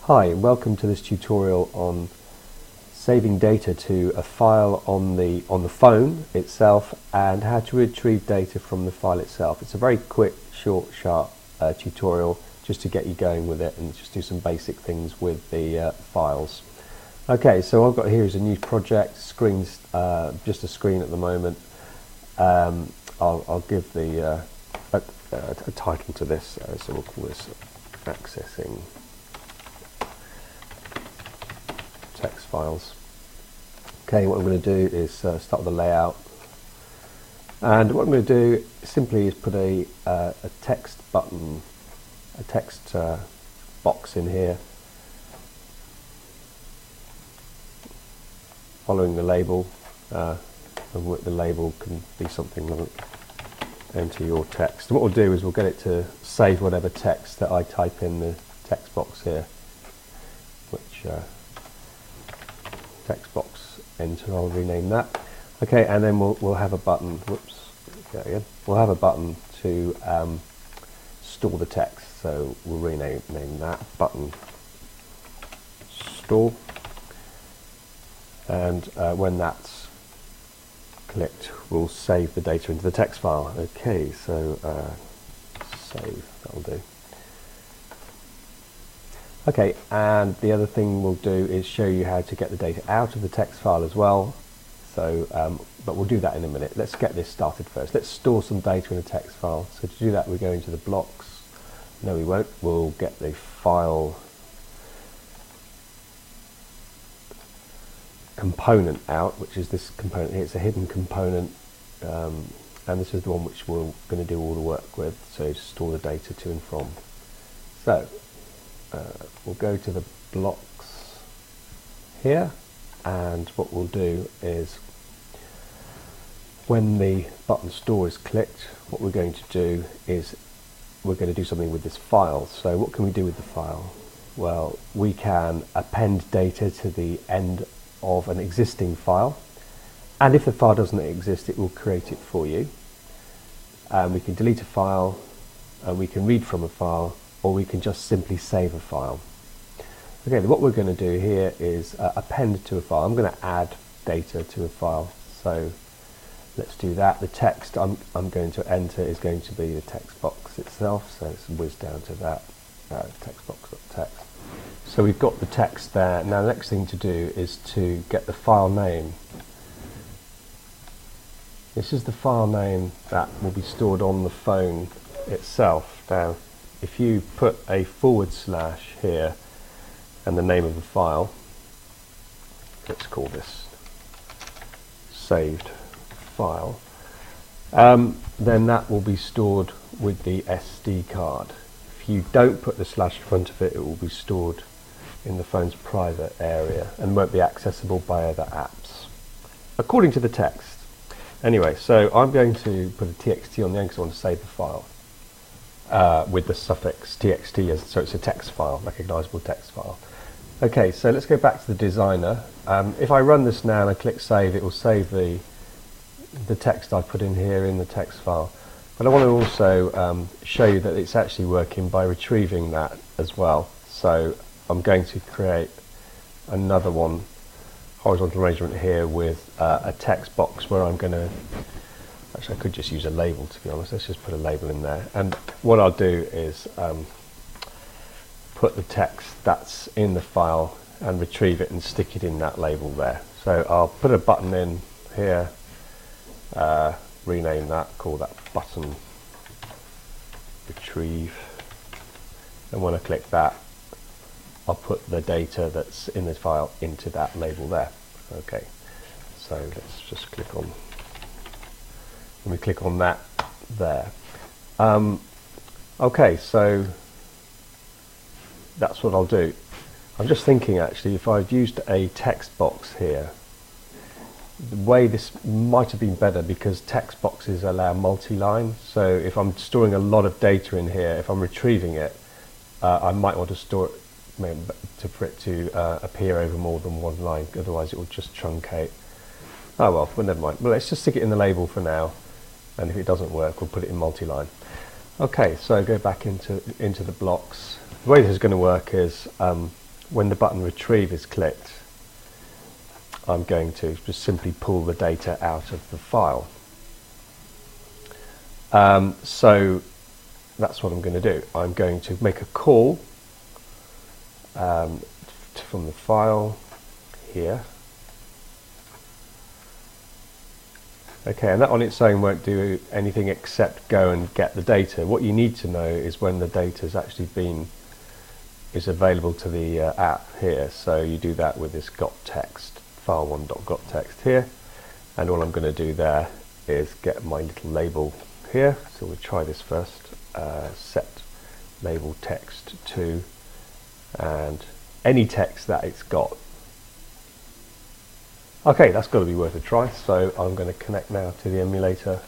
Hi, and welcome to this tutorial on saving data to a file on the phone itself and how to retrieve data from the file itself. It's a very quick, short, sharp tutorial just to get you going with it and just do some basic things with the files. Okay, so what I've got here is a new project. Screen's just a screen at the moment. I'll give the a title to this, so we'll call this accessing text files. Okay, what I'm going to do is start with the layout, and what I'm going to do simply is put a text button, a text box in here following the label, and the label can be something like enter your text. And what we'll do is we'll get it to save whatever text that I type in the text box here, which text box enter, I'll rename that. Okay, and then we'll have a button, we'll have a button to store the text, so we'll rename that button store, and when that's clicked we'll save the data into the text file. Okay, so save, that'll do. Okay, and the other thing we'll do is show you how to get the data out of the text file as well. So, but we'll do that in a minute. Let's get this started first. Let's store some data in a text file. So to do that, we go into the blocks. No, we won't. We'll get the file component out, which is this component here. It's a hidden component, and this is the one which we're going to do all the work with. So store the data to and from. So we'll go to the blocks here, and what we'll do is when the button store is clicked, what we're going to do is we're going to do something with this file. So what can we do with the file? Well, we can append data to the end of an existing file, and if the file doesn't exist, it will create it for you. We can delete a file, and we can read from a file, or we can just simply save a file. Okay, what we're going to do here is append to a file. I'm going to add data to a file, so let's do that. The text I'm going to enter is going to be the text box itself, so let's whiz down to that, text box.text. So we've got the text there. Now the next thing to do is to get the file name. This is the file name that will be stored on the phone itself. Now, if you put a / here and the name of the file, let's call this saved file, then that will be stored with the SD card. If you don't put the / in front of it, it will be stored in the phone's private area and won't be accessible by other apps, according to the text. Anyway, so I'm going to put a txt on the end because I want to save the file. With the suffix txt, so it's a text file, recognizable text file. Okay, so let's go back to the designer. If I run this now and I click save, it will save the text I put in here in the text file. But I want to also show you that it's actually working by retrieving that as well. So I'm going to create another one, horizontal arrangement here with a text box where I'm going to, actually I could just use a label, to be honest. Let's just put a label in there, and what I'll do is put the text that's in the file and retrieve it and stick it in that label there. So I'll put a button in here, rename that, call that button retrieve, and when I click that, I'll put the data that's in the file into that label there. Okay, so let's just click on, and we click on that there. Okay, so that's what I'll do. I'm just thinking, actually, if I've used a text box here, the way this might have been better, because text boxes allow multi-line. So if I'm storing a lot of data in here, if I'm retrieving it, I might want to store it for it to appear over more than one line, otherwise it will just truncate. Oh well, never mind. Well, let's just stick it in the label for now, and if it doesn't work, we'll put it in multi-line. Okay, so go back into the blocks. The way this is going to work is when the button retrieve is clicked, I'm going to just simply pull the data out of the file. So that's what I'm going to do. I'm going to make a call from the file here. Okay, and that on its own won't do anything except go and get the data. What you need to know is when the data has actually is available to the app here. So you do that with this got.text, file1.got.text here, and all I'm going to do there is get my little label here. So we'll try this first. Set label text to, and any text that it's got. Okay, that's got to be worth a try, so I'm going to connect now to the emulator,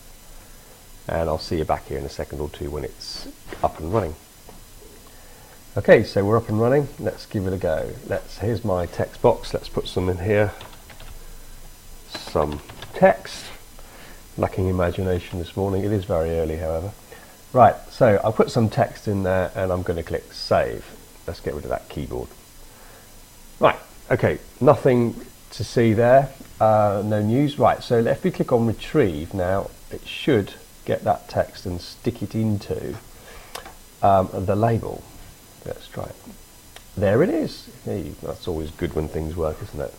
and I'll see you back here in a second or two when it's up and running. Okay, so we're up and running. Let's give it a go. Here's my text box. Let's put some in here. Some text. Lacking imagination this morning. It is very early, however. Right, so I'll put some text in there, and I'm going to click save. Let's get rid of that keyboard. Right, okay, nothing to see there, no news. Right, so if we click on retrieve now, it should get that text and stick it into the label. Let's try it. There it is. Hey, that's always good when things work, isn't it?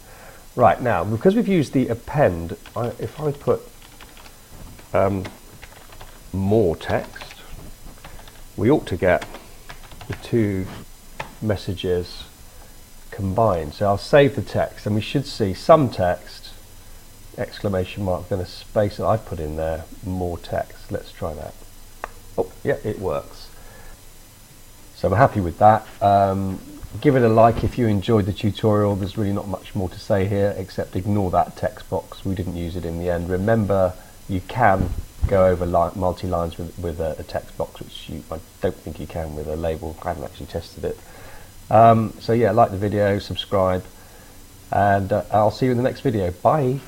Right, now because we've used the append, if I put more text, we ought to get the two messages combined. So I'll save the text, and we should see some text, exclamation mark, then a space that I've put in there, more text. Let's try that. Oh, yeah, it works. So I'm happy with that. Give it a like if you enjoyed the tutorial. There's really not much more to say here, except ignore that text box. We didn't use it in the end. Remember, you can go over multi-lines with a text box, which I don't think you can with a label. I haven't actually tested it. So yeah, like the video, subscribe, and I'll see you in the next video. Bye.